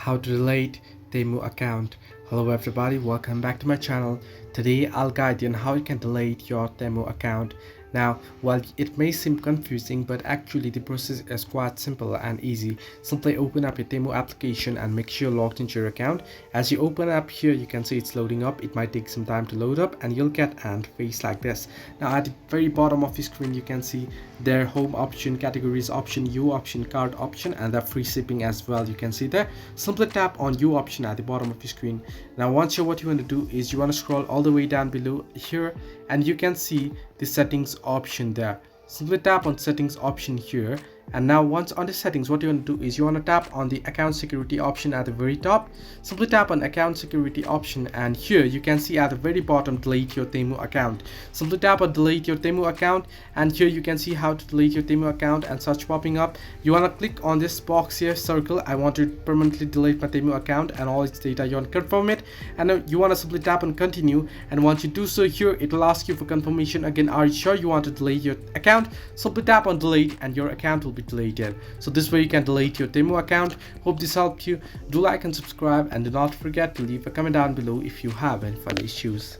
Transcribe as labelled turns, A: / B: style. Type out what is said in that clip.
A: how to delete Temu account. Hello everybody, welcome back to my channel. Today I'll guide you on how you can delete your Temu account. Now, while it may seem confusing, but actually the process is quite simple and easy. Simply open up your Temu application and make sure you're logged into your account. As you open up here, you can see it's loading up. It might take some time to load up and you'll get an face like this. Now at the very bottom of the screen, you can see their home option, categories option, U option, card option, and the free shipping as well. You can see there. Simply tap on U option at the bottom of the screen. Now once you're, what you want to do is you want to scroll all the way down below here and you can see the settings option there. Simply tap on settings option here, and now once on the settings, what you want to do is you want to tap on the account security option at the very top. Simply tap on account security option, and here you can see at the very bottom, delete your Temu account. Simply tap on delete your Temu account, and here you can see how to delete your Temu account and such popping up. You want to click on this box here, circle. I want to permanently delete my Temu account and all its data. You want to confirm it, and then you want to simply tap on continue, and once you do so here, it will ask you for confirmation again. Are you sure you want to delete your account? Simply tap on delete and your account will be deleted. So this way you can delete your Temu account. Hope this helped you. Do like and subscribe, and do not forget to leave a comment down below if you have any further issues.